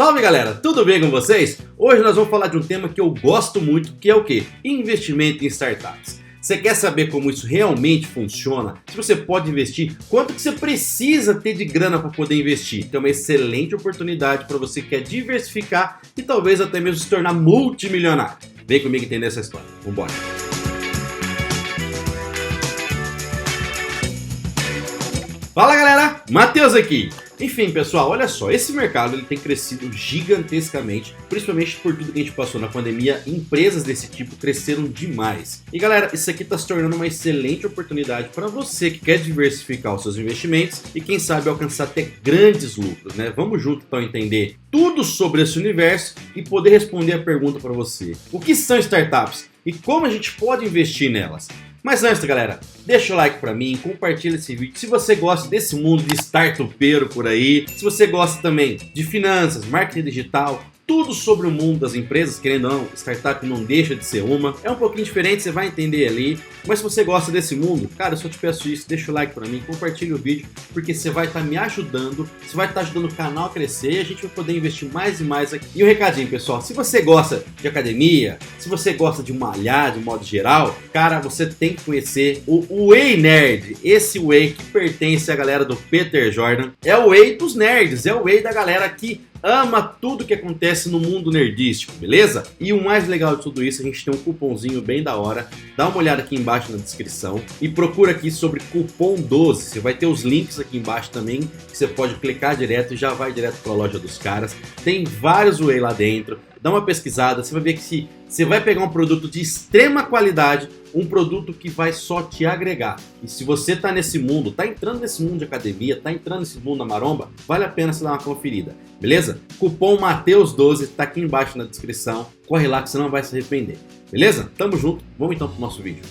Salve galera, tudo bem com vocês? Hoje nós vamos falar de um tema que eu gosto muito, que é o quê? Investimento em startups. Você quer saber como isso realmente funciona? Se você pode investir, quanto que você precisa ter de grana para poder investir? Então é uma excelente oportunidade para você que quer diversificar e talvez até mesmo se tornar multimilionário. Vem comigo entender essa história, vambora! Fala galera, Matheus aqui! Enfim pessoal, olha só, esse mercado ele tem crescido gigantescamente, principalmente por tudo que a gente passou na pandemia, empresas desse tipo cresceram demais. E galera, isso aqui está se tornando uma excelente oportunidade para você que quer diversificar os seus investimentos e quem sabe alcançar até grandes lucros, né? Vamos junto então entender tudo sobre esse universo e poder responder a pergunta para você. O que são startups e como a gente pode investir nelas? Mas antes galera, deixa o like pra mim, compartilha esse vídeo se você gosta desse mundo de startupeiro por aí, se você gosta também de finanças, marketing digital, tudo sobre o mundo das empresas, querendo ou não, startup não deixa de ser uma. É um pouquinho diferente, você vai entender ali. Mas se você gosta desse mundo, cara, eu só te peço isso, deixa o like pra mim, compartilha o vídeo, porque você vai estar me ajudando, você vai estar ajudando o canal a crescer e a gente vai poder investir mais e mais aqui. E um recadinho, pessoal, se você gosta de academia, se você gosta de malhar de modo geral, cara, você tem que conhecer o Whey Nerd. Esse Whey que pertence à galera do Peter Jordan. É o Whey dos nerds, é o Whey da galera que ama tudo que acontece no mundo nerdístico, beleza? E o mais legal de tudo isso, a gente tem um cupomzinho bem da hora. Dá uma olhada aqui embaixo na descrição e procura aqui sobre cupom 12. Você vai ter os links aqui embaixo também, que você pode clicar direto e já vai direto para a loja dos caras. Tem vários Whey lá dentro. Dá uma pesquisada, você vai ver que você vai pegar um produto de extrema qualidade, um produto que vai só te agregar. E se você tá nesse mundo, tá entrando nesse mundo de academia, tá entrando nesse mundo da maromba, vale a pena você dar uma conferida, beleza? Cupom Mateus12 tá aqui embaixo na descrição, corre lá que você não vai se arrepender, beleza? Tamo junto, vamos então pro nosso vídeo.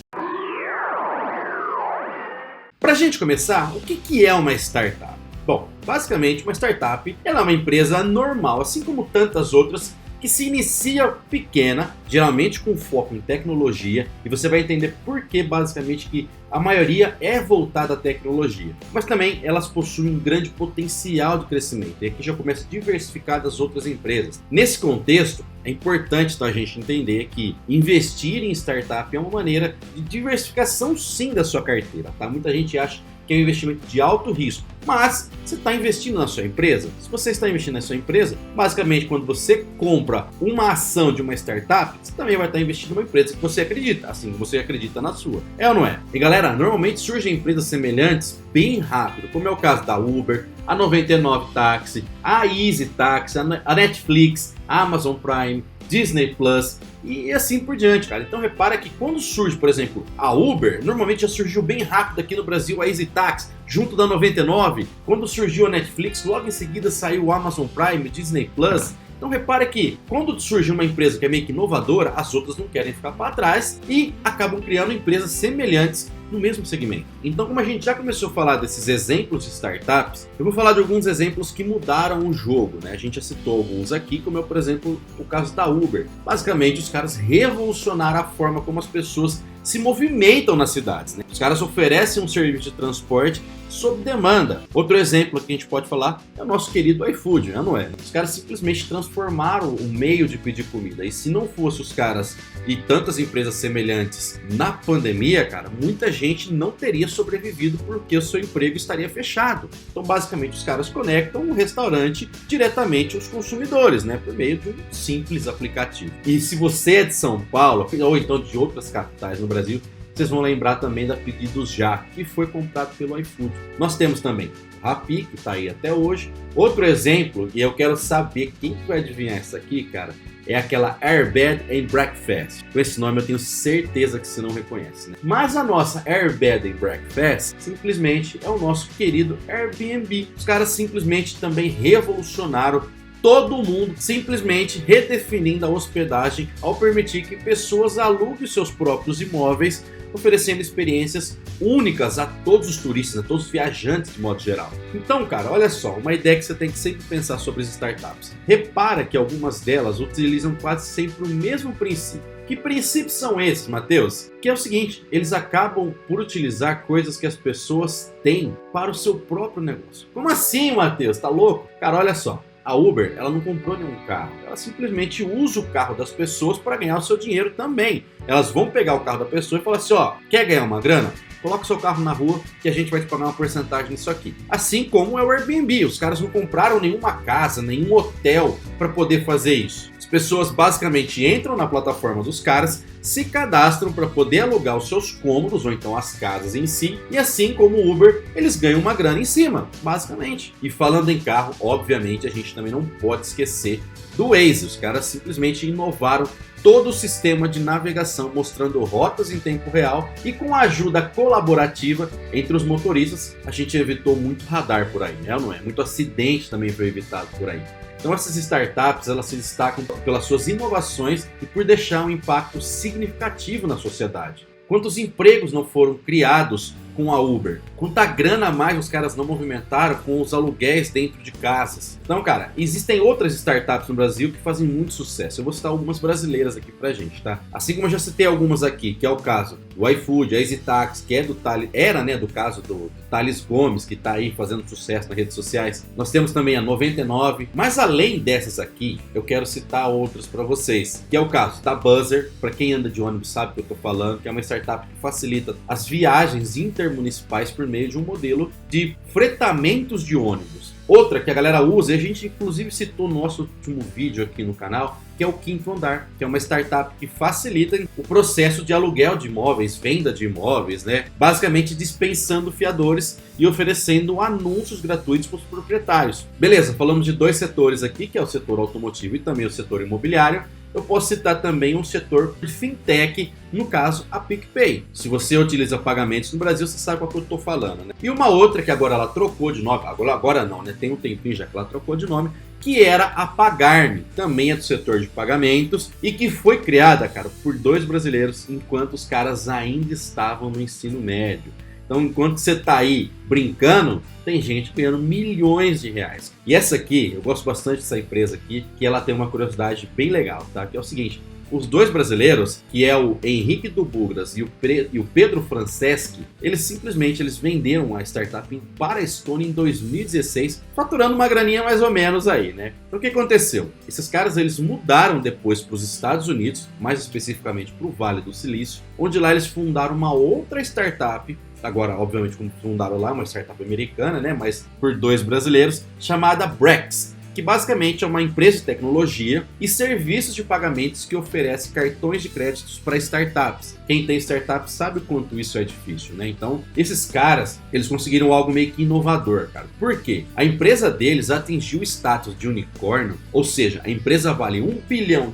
Pra gente começar, o que é uma startup? Bom, basicamente uma startup ela é uma empresa normal, assim como tantas outras, que se inicia pequena, geralmente com foco em tecnologia, e você vai entender por que basicamente que a maioria é voltada à tecnologia, mas também elas possuem um grande potencial de crescimento, e aqui já começa a diversificar das outras empresas. Nesse contexto, é importante então, a gente entender que investir em startup é uma maneira de diversificação sim da sua carteira, tá? Muita gente acha que é um investimento de alto risco, mas você está investindo na sua empresa. Se você está investindo na sua empresa, basicamente quando você compra uma ação de uma startup, você também vai estar investindo numa empresa que você acredita, assim como você acredita na sua. É ou não é? E galera, normalmente surgem empresas semelhantes bem rápido, como é o caso da Uber, a 99 Táxi, a Easy Táxi, a Netflix, a Amazon Prime, Disney Plus e assim por diante, cara. Então repara que quando surge, por exemplo, a Uber, normalmente já surgiu bem rápido aqui no Brasil a Easy Taxi, junto da 99. Quando surgiu a Netflix, logo em seguida saiu o Amazon Prime, Disney Plus. Então repara que quando surge uma empresa que é meio que inovadora, as outras não querem ficar para trás e acabam criando empresas semelhantes no mesmo segmento. Então, como a gente já começou a falar desses exemplos de startups, eu vou falar de alguns exemplos que mudaram o jogo, né? A gente já citou alguns aqui, como é, por exemplo, o caso da Uber. Basicamente, os caras revolucionaram a forma como as pessoas se movimentam nas cidades, né? Os caras oferecem um serviço de transporte sob demanda. Outro exemplo que a gente pode falar é o nosso querido iFood, não é? Os caras simplesmente transformaram o meio de pedir comida. E se não fosse os caras e tantas empresas semelhantes na pandemia, cara, muita gente não teria sobrevivido porque o seu emprego estaria fechado. Então, basicamente, os caras conectam um restaurante diretamente aos consumidores, né? Por meio de um simples aplicativo. E se você é de São Paulo, ou então de outras capitais no Brasil, vocês vão lembrar também da Pedidos Já, que foi comprado pelo iFood. Nós temos também o Rappi, que está aí até hoje. Outro exemplo, e eu quero saber quem que vai adivinhar essa aqui, cara, é aquela Airbed and Breakfast. Com esse nome eu tenho certeza que você não reconhece, né? Mas a nossa Airbed and Breakfast simplesmente é o nosso querido Airbnb. Os caras simplesmente também revolucionaram todo mundo, simplesmente redefinindo a hospedagem ao permitir que pessoas aluguem seus próprios imóveis, oferecendo experiências únicas a todos os turistas, a todos os viajantes de modo geral. Então, cara, olha só, uma ideia que você tem que sempre pensar sobre as startups. Repara que algumas delas utilizam quase sempre o mesmo princípio. Que princípios são esses, Matheus? Que é o seguinte, eles acabam por utilizar coisas que as pessoas têm para o seu próprio negócio. Como assim, Matheus? Tá louco? Cara, olha só. A Uber, ela não comprou nenhum carro, ela simplesmente usa o carro das pessoas para ganhar o seu dinheiro também. Elas vão pegar o carro da pessoa e falar assim, ó, quer ganhar uma grana? Coloca o seu carro na rua que a gente vai te pagar uma porcentagem nisso aqui. Assim como é o Airbnb, os caras não compraram nenhuma casa, nenhum hotel para poder fazer isso. As pessoas basicamente entram na plataforma dos caras, se cadastram para poder alugar os seus cômodos ou então as casas em si, e assim como o Uber, eles ganham uma grana em cima, basicamente. E falando em carro, obviamente a gente também não pode esquecer do Waze. Os caras simplesmente inovaram todo o sistema de navegação, mostrando rotas em tempo real, e com a ajuda colaborativa entre os motoristas, a gente evitou muito radar por aí, né? Não é? Muito acidente também foi evitado por aí. Então essas startups, elas se destacam pelas suas inovações e por deixar um impacto significativo na sociedade. Quantos empregos não foram criados com a Uber? Quanta grana a mais os caras não movimentaram com os aluguéis dentro de casas? Então, cara, existem outras startups no Brasil que fazem muito sucesso. Eu vou citar algumas brasileiras aqui pra gente, tá? Assim como eu já citei algumas aqui, que é o caso do iFood, a EasyTax, que é do Thales, era, né, do caso do Thales Gomes, que tá aí fazendo sucesso nas redes sociais. Nós temos também a 99, mas além dessas aqui, eu quero citar outras pra vocês, que é o caso da Buzzer, pra quem anda de ônibus sabe o que eu tô falando, que é uma startup que facilita as viagens intermunicipais por meio de um modelo de fretamentos de ônibus. Outra que a galera usa, e a gente inclusive citou no nosso último vídeo aqui no canal, que é o Quinto Andar, que é uma startup que facilita o processo de aluguel de imóveis, venda de imóveis, né? Basicamente dispensando fiadores e oferecendo anúncios gratuitos para os proprietários. Beleza, falamos de dois setores aqui, que é o setor automotivo e também o setor imobiliário. Eu posso citar também um setor de fintech, no caso a PicPay. Se você utiliza pagamentos no Brasil, você sabe qual que eu estou falando, né? E uma outra que agora ela trocou de nome, agora não, né? Tem um tempinho já que ela trocou de nome, que era a Pagar.me, também é do setor de pagamentos e que foi criada, cara, por dois brasileiros enquanto os caras ainda estavam no ensino médio. Então, enquanto você tá aí brincando, tem gente ganhando milhões de reais. E essa aqui, eu gosto bastante dessa empresa aqui, que ela tem uma curiosidade bem legal, tá? Que é o seguinte, os dois brasileiros, que é o Henrique Dubugras e o Pedro Franceschi, eles venderam a startup para a Estônia em 2016, faturando uma graninha mais ou menos aí, né? Então o que aconteceu? Esses caras, eles mudaram depois para os Estados Unidos, mais especificamente para o Vale do Silício, onde lá eles fundaram uma outra startup. Agora, obviamente, como fundaram lá, uma startup americana, né, mas por dois brasileiros, chamada Brex, que basicamente é uma empresa de tecnologia e serviços de pagamentos que oferece cartões de créditos para startups. Quem tem startup sabe o quanto isso é difícil, né? Então, esses caras, eles conseguiram algo meio que inovador, cara. Por quê? A empresa deles atingiu o status de unicórnio, ou seja, a empresa vale $1 bilhão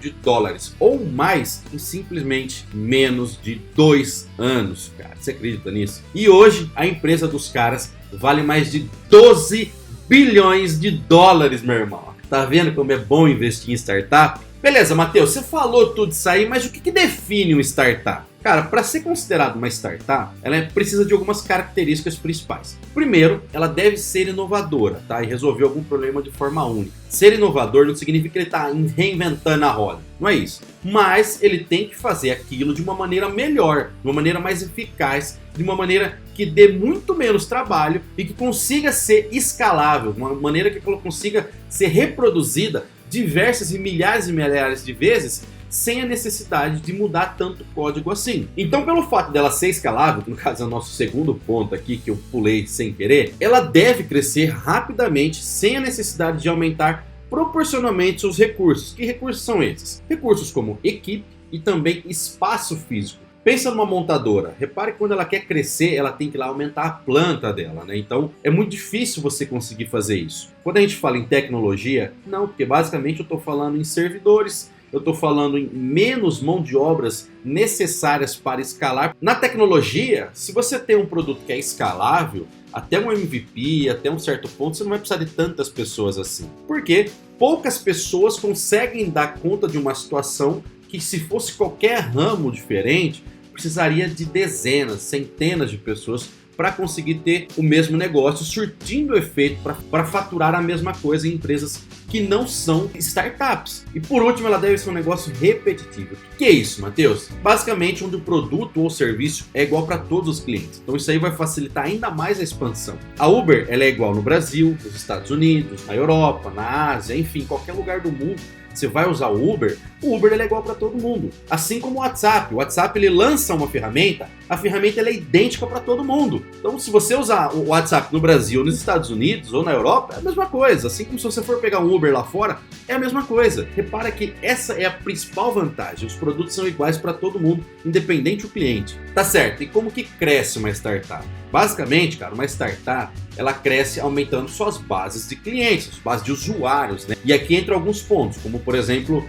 ou mais em simplesmente menos de 2 anos, cara. Você acredita nisso? E hoje, a empresa dos caras vale mais de 12 bilhões de dólares, meu irmão. Tá vendo como é bom investir em startup? Beleza, Matheus, você falou tudo isso aí, mas o que define uma startup? Cara, para ser considerada uma startup, ela precisa de algumas características principais. Primeiro, ela deve ser inovadora, tá? E resolver algum problema de forma única. Ser inovador não significa que ele está reinventando a roda, não é isso. Mas ele tem que fazer aquilo de uma maneira melhor, de uma maneira mais eficaz, de uma maneira que dê muito menos trabalho e que consiga ser escalável, de uma maneira que ela consiga ser reproduzida diversas e milhares de vezes, sem a necessidade de mudar tanto código assim. Então, pelo fato dela ser escalável, que no caso é o nosso segundo ponto aqui, que eu pulei sem querer, ela deve crescer rapidamente, sem a necessidade de aumentar proporcionalmente seus recursos. Que recursos são esses? Recursos como equipe e também espaço físico. Pensa numa montadora, repare que quando ela quer crescer, ela tem que ir lá aumentar a planta dela, né? Então é muito difícil você conseguir fazer isso. Quando a gente fala em tecnologia, não, porque basicamente eu estou falando em servidores, eu estou falando em menos mão de obras necessárias para escalar. Na tecnologia, se você tem um produto que é escalável, até um MVP, até um certo ponto, você não vai precisar de tantas pessoas assim. Porque poucas pessoas conseguem dar conta de uma situação que, se fosse qualquer ramo diferente, precisaria de dezenas, centenas de pessoas para conseguir ter o mesmo negócio, surtindo efeito para faturar a mesma coisa em empresas que não são startups. E por último, ela deve ser um negócio repetitivo. O que é isso, Matheus? Basicamente, onde o produto ou serviço é igual para todos os clientes. Então isso aí vai facilitar ainda mais a expansão. A Uber, ela é igual no Brasil, nos Estados Unidos, na Europa, na Ásia, enfim, qualquer lugar do mundo. Você vai usar o Uber ele é igual para todo mundo. Assim como o WhatsApp. O WhatsApp ele lança uma ferramenta, a ferramenta ela é idêntica para todo mundo. Então, se você usar o WhatsApp no Brasil, nos Estados Unidos ou na Europa, é a mesma coisa. Assim como se você for pegar um Uber lá fora, é a mesma coisa. Repara que essa é a principal vantagem. Os produtos são iguais para todo mundo, independente do cliente. Tá certo? E como que cresce uma startup? Basicamente, cara, uma startup, ela cresce aumentando suas bases de clientes, suas bases de usuários, né? E aqui entra alguns pontos, como por exemplo,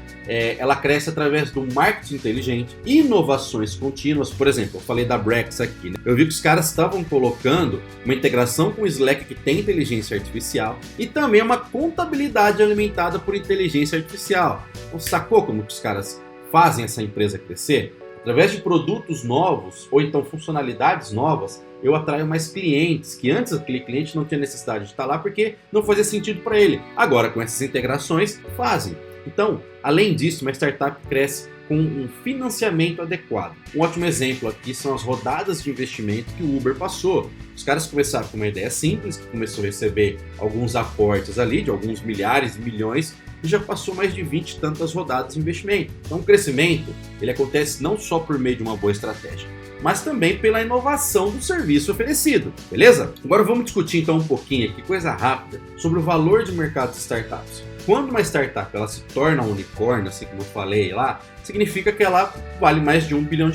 ela cresce através do marketing inteligente, inovações contínuas. Por exemplo, eu falei da Brex aqui, né? Eu vi que os caras estavam colocando uma integração com o Slack que tem inteligência artificial e também uma contabilidade alimentada por inteligência artificial. Então, sacou como que os caras fazem essa empresa crescer? Através de produtos novos ou então funcionalidades novas, eu atraio mais clientes, que antes aquele cliente não tinha necessidade de estar lá porque não fazia sentido para ele. Agora, com essas integrações, fazem. Então, além disso, uma startup cresce com um financiamento adequado. Um ótimo exemplo aqui são as rodadas de investimento que o Uber passou. Os caras começaram com uma ideia simples, que começou a receber alguns aportes ali, de alguns milhares de milhões, e já passou mais de 20 e tantas rodadas de investimento. Então o crescimento ele acontece não só por meio de uma boa estratégia, mas também pela inovação do serviço oferecido, beleza? Agora vamos discutir então um pouquinho aqui, coisa rápida, sobre o valor de mercado de startups. Quando uma startup ela se torna um unicórnio, assim como eu falei lá, significa que ela vale mais de $1 bilhão.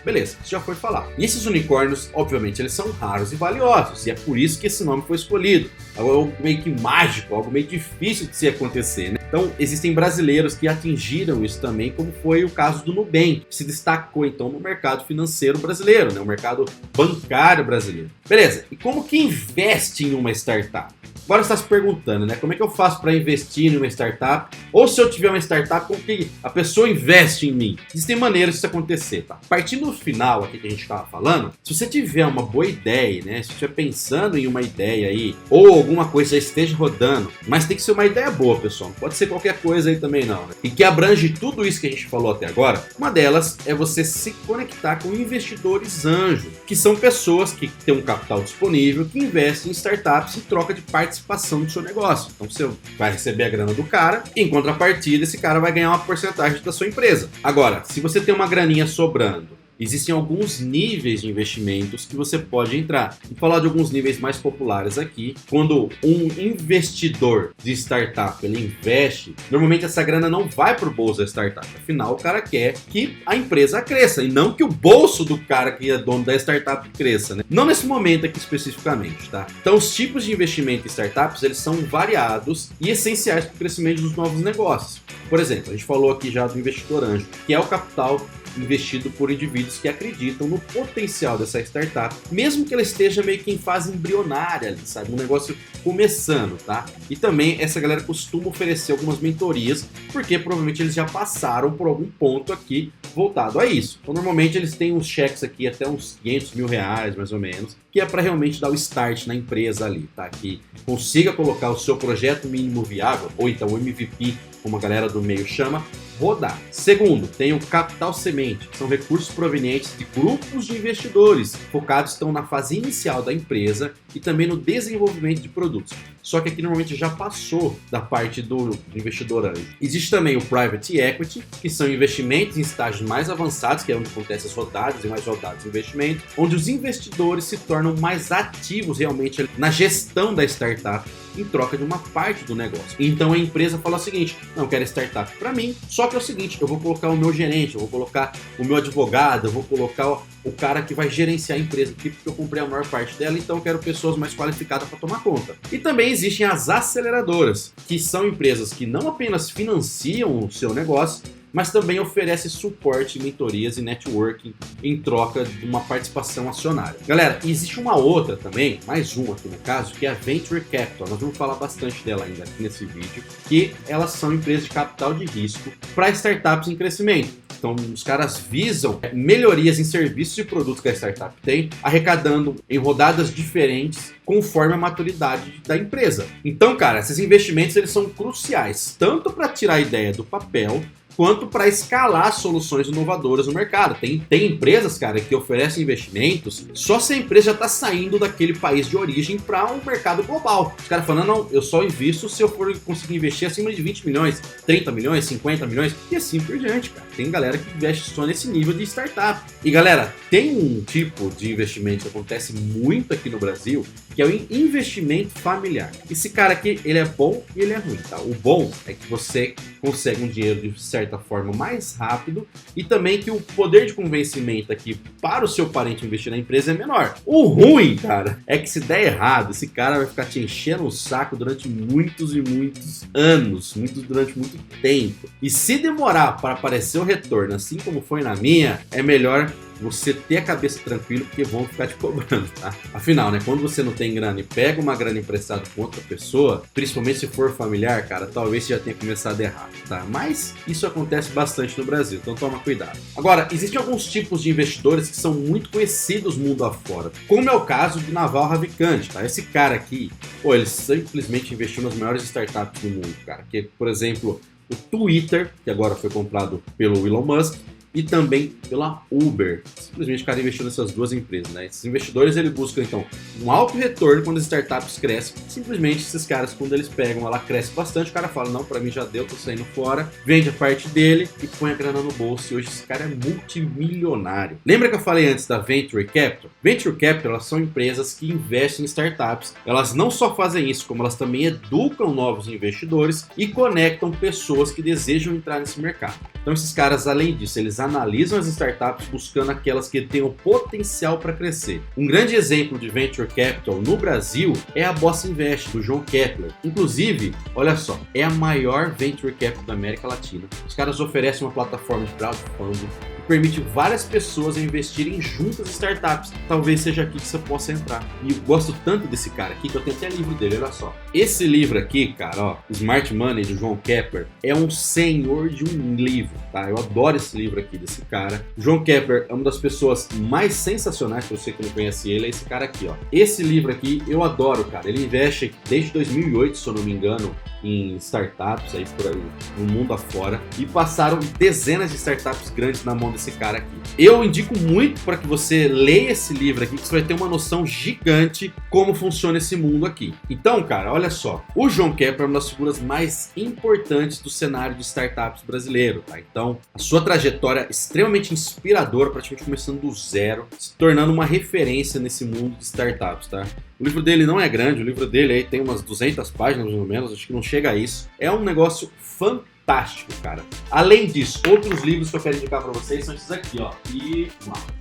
Beleza, isso já foi falado. E esses unicórnios, obviamente, eles são raros e valiosos, e é por isso que esse nome foi escolhido. É algo meio que mágico, algo meio difícil de se acontecer, né? Então, existem brasileiros que atingiram isso também, como foi o caso do Nubank, que se destacou então no mercado financeiro brasileiro, né? O mercado bancário brasileiro. Beleza, e como que investe em uma startup? Agora você está se perguntando, né? Como é que eu faço para investir em uma startup? Ou se eu tiver uma startup, como que a pessoa investe em mim? Existem maneiras disso acontecer, tá? Partindo do final aqui que a gente estava falando, se você tiver uma boa ideia, né? Se você estiver pensando em uma ideia aí, ou alguma coisa já esteja rodando, mas tem que ser uma ideia boa, pessoal. Não pode ser qualquer coisa aí também não, né? E que abrange tudo isso que a gente falou até agora. Uma delas é você se conectar com investidores anjo, que são pessoas que têm um capital disponível, que investem em startups em troca de participação do seu negócio. Então você vai receber a grana do cara e em contrapartida esse cara vai ganhar uma porcentagem da sua empresa. Agora, se você tem uma graninha sobrando, existem alguns níveis de investimentos que você pode entrar. Vou falar de alguns níveis mais populares aqui. Quando um investidor de startup ele investe, normalmente essa grana não vai para o bolso da startup. Afinal, o cara quer que a empresa cresça e não que o bolso do cara que é dono da startup cresça, né? Não nesse momento aqui especificamente, tá? Então, os tipos de investimento em startups eles são variados e essenciais para o crescimento dos novos negócios. Por exemplo, a gente falou aqui já do investidor anjo, que é o capital investido por indivíduos que acreditam no potencial dessa startup, mesmo que ela esteja meio que em fase embrionária, sabe? Um negócio começando, tá? E também essa galera costuma oferecer algumas mentorias, porque provavelmente eles já passaram por algum ponto aqui voltado a isso. Então, normalmente eles têm uns cheques aqui até uns R$500 mil, mais ou menos, que é para realmente dar o start na empresa ali, tá? Que consiga colocar o seu projeto mínimo viável, ou então o MVP, como a galera do meio chama, rodar. Segundo, tem o capital semente, que são recursos provenientes de grupos de investidores, focados estão na fase inicial da empresa e também no desenvolvimento de produtos. Só que aqui normalmente já passou da parte do investidor anjo. Existe também o private equity, que são investimentos em estágios mais avançados, que é onde acontecem as rodadas e mais rodadas de investimento, onde os investidores se tornam mais ativos realmente na gestão da startup, em troca de uma parte do negócio. Então a empresa fala o seguinte: não, quero startup para mim, só que é o seguinte, eu vou colocar o meu gerente, eu vou colocar o meu advogado, eu vou colocar o cara que vai gerenciar a empresa aqui, porque eu comprei a maior parte dela, então eu quero pessoas mais qualificadas para tomar conta. E também existem as aceleradoras, que são empresas que não apenas financiam o seu negócio, mas também oferece suporte, mentorias e networking em troca de uma participação acionária. Galera, existe uma outra também, mais uma aqui no caso, que é a Venture Capital. Nós vamos falar bastante dela ainda aqui nesse vídeo, que elas são empresas de capital de risco para startups em crescimento. Então os caras visam melhorias em serviços e produtos que a startup tem, arrecadando em rodadas diferentes conforme a maturidade da empresa. Então, cara, esses investimentos eles são cruciais, tanto para tirar a ideia do papel, quanto para escalar soluções inovadoras no mercado. Tem empresas, cara, que oferecem investimentos só se a empresa já está saindo daquele país de origem para um mercado global. Os caras falando, não, eu só invisto se eu for conseguir investir acima de 20 milhões, 30 milhões, 50 milhões e assim por diante, cara. Tem galera que investe só nesse nível de startup. E galera, tem um tipo de investimento que acontece muito aqui no Brasil, que é o investimento familiar. Esse cara aqui, ele é bom e ele é ruim, tá? O bom é que você consegue um dinheiro de certa forma mais rápido e também que o poder de convencimento aqui para o seu parente investir na empresa é menor. O ruim, cara, é que se der errado, esse cara vai ficar te enchendo o saco durante muitos e muitos anos, durante muito tempo. E se demorar para aparecer o retorno, assim como foi na minha, é melhor você ter a cabeça tranquila, porque vão ficar te cobrando, tá? Afinal, né, quando você não tem grana e pega uma grana emprestada com outra pessoa, principalmente se for familiar, cara, talvez você já tenha começado errado, tá? Mas isso acontece bastante no Brasil, então toma cuidado. Agora, existem alguns tipos de investidores que são muito conhecidos mundo afora, como é o caso de Naval Ravikant, tá? Esse cara aqui, pô, ele simplesmente investiu nas maiores startups do mundo, cara, que, por exemplo, o Twitter, que agora foi comprado pelo Elon Musk, e também pela Uber. Simplesmente o cara investiu nessas duas empresas, né? Esses investidores, ele buscam, então, um alto retorno quando as startups crescem. Simplesmente esses caras, quando eles pegam, ela cresce bastante, o cara fala, não, pra mim já deu, tô saindo fora, vende a parte dele e põe a grana no bolso. E hoje esse cara é multimilionário. Lembra que eu falei antes da Venture Capital? Venture Capital, elas são empresas que investem em startups. Elas não só fazem isso, como elas também educam novos investidores e conectam pessoas que desejam entrar nesse mercado. Então esses caras, além disso, eles analisam as startups buscando aquelas que têm o potencial para crescer. Um grande exemplo de Venture Capital no Brasil é a Bossa Invest, do João Kepler. Inclusive, olha só, é a maior Venture Capital da América Latina. Os caras oferecem uma plataforma de crowdfunding que permite várias pessoas investirem juntas em startups. Talvez seja aqui que você possa entrar. E eu gosto tanto desse cara aqui que eu tenho até livro dele, olha só. Esse livro aqui, cara, ó, Smart Money, do João Kepler, é um senhor de um livro, tá? Eu adoro esse livro aqui desse cara. O João Kepler é uma das pessoas mais sensacionais, pra você que não conhece ele, é esse cara aqui, ó. Esse livro aqui eu adoro, cara. Ele investe desde 2008, se eu não me engano, em startups aí por aí, no mundo afora, e passaram dezenas de startups grandes na mão desse cara aqui. Eu indico muito para que você leia esse livro aqui, que você vai ter uma noção gigante como funciona esse mundo aqui. Então, cara, olha só, o João Kepler é uma das figuras mais importantes do cenário de startups brasileiro, tá? Então, a sua trajetória é extremamente inspiradora, praticamente começando do zero, se tornando uma referência nesse mundo de startups, tá? O livro dele não é grande, o livro dele aí tem umas 200 páginas, mais ou menos, acho que não chega a isso. É um negócio fantástico, cara. Além disso, outros livros que eu quero indicar pra vocês são esses aqui, ó. E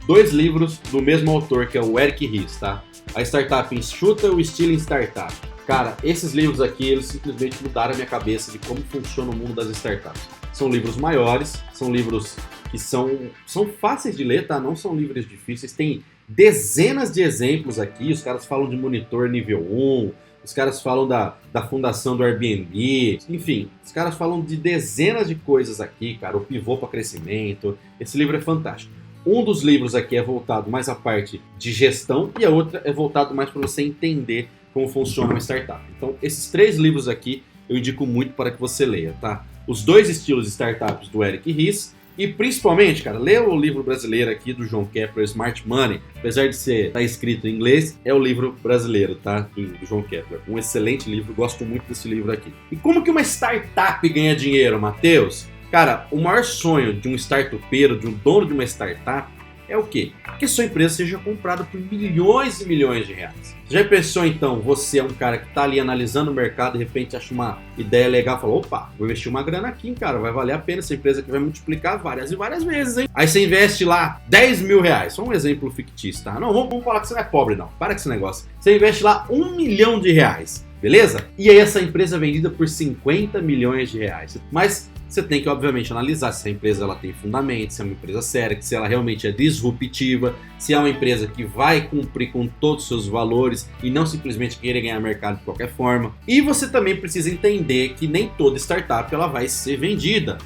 dois livros do mesmo autor, que é o Eric Ries, tá? A Startup Enxuta e o Estilo em Startup. Cara, esses livros aqui, eles simplesmente mudaram a minha cabeça de como funciona o mundo das startups. São livros maiores, são livros que são fáceis de ler, tá? Não são livros difíceis, tem dezenas de exemplos aqui, os caras falam de monitor nível 1, os caras falam da fundação do Airbnb, enfim, os caras falam de dezenas de coisas aqui, cara, o pivô para crescimento. Esse livro é fantástico. Um dos livros aqui é voltado mais à parte de gestão e a outra é voltado mais para você entender como funciona uma startup. Então, esses três livros aqui eu indico muito para que você leia, tá? Os dois estilos de startups do Eric Ries. E principalmente, cara, lê o livro brasileiro aqui do João Kepler, Smart Money. Apesar de estar escrito em inglês, é o livro brasileiro, tá? Do João Kepler. Um excelente livro, gosto muito desse livro aqui. E como que uma startup ganha dinheiro, Matheus? Cara, o maior sonho de um startupeiro, de um dono de uma startup, é o quê? Que sua empresa seja comprada por milhões e milhões de reais. Já pensou então, você é um cara que está ali analisando o mercado, de repente acha uma ideia legal, fala, opa, vou investir uma grana aqui, cara, vai valer a pena essa empresa que vai multiplicar várias e várias vezes, hein? Aí você investe lá 10 mil reais, só um exemplo fictício, tá? Não, vamos falar que você não é pobre não, para com esse negócio. Você investe lá 1 milhão de reais, beleza? E aí essa empresa é vendida por 50 milhões de reais. Mas você tem que, obviamente, analisar se a empresa ela tem fundamento, se é uma empresa séria, se ela realmente é disruptiva, se é uma empresa que vai cumprir com todos os seus valores e não simplesmente querer ganhar mercado de qualquer forma. E você também precisa entender que nem toda startup ela vai ser vendida.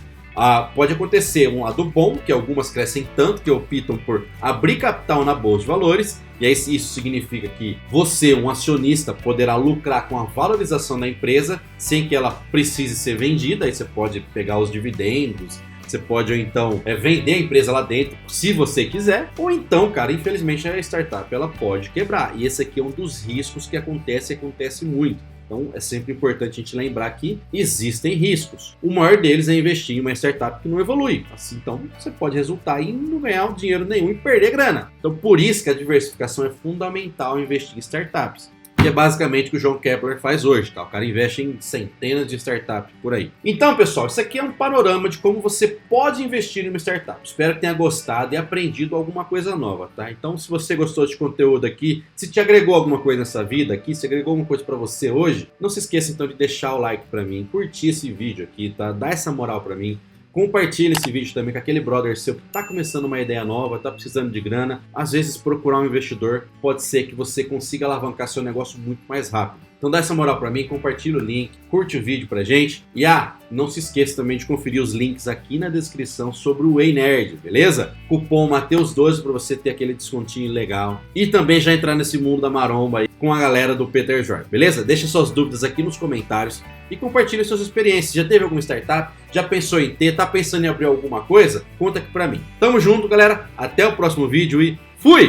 Pode acontecer um lado bom, que algumas crescem tanto que optam por abrir capital na bolsa de valores, e aí isso significa que você, um acionista, poderá lucrar com a valorização da empresa sem que ela precise ser vendida. Aí você pode pegar os dividendos, você pode ou então vender a empresa lá dentro, se você quiser, ou então, cara, infelizmente a startup ela pode quebrar, e esse aqui é um dos riscos que acontece muito. Então é sempre importante a gente lembrar que existem riscos. O maior deles é investir em uma startup que não evolui. Assim, então você pode resultar em não ganhar dinheiro nenhum e perder grana. Então por isso que a diversificação é fundamental investir em startups. Que é basicamente o que o João Kepler faz hoje, tá? O cara investe em centenas de startups por aí. Então, pessoal, isso aqui é um panorama de como você pode investir em uma startup. Espero que tenha gostado e aprendido alguma coisa nova, tá? Então, se você gostou desse conteúdo aqui, se te agregou alguma coisa nessa vida aqui, se agregou alguma coisa pra você hoje, não se esqueça então de deixar o like pra mim, curtir esse vídeo aqui, tá? Dá essa moral pra mim. Compartilhe esse vídeo também com aquele brother seu que está começando uma ideia nova, está precisando de grana. Às vezes procurar um investidor pode ser que você consiga alavancar seu negócio muito mais rápido. Então dá essa moral para mim, compartilha o link, curte o vídeo pra gente. E não se esqueça também de conferir os links aqui na descrição sobre o Way Nerd, beleza? Cupom Mateus12 para você ter aquele descontinho legal. E também já entrar nesse mundo da maromba aí com a galera do Peter Jorge, beleza? Deixa suas dúvidas aqui nos comentários e compartilhe suas experiências. Já teve alguma startup? Já pensou em ter? Tá pensando em abrir alguma coisa? Conta aqui pra mim. Tamo junto, galera. Até o próximo vídeo e fui!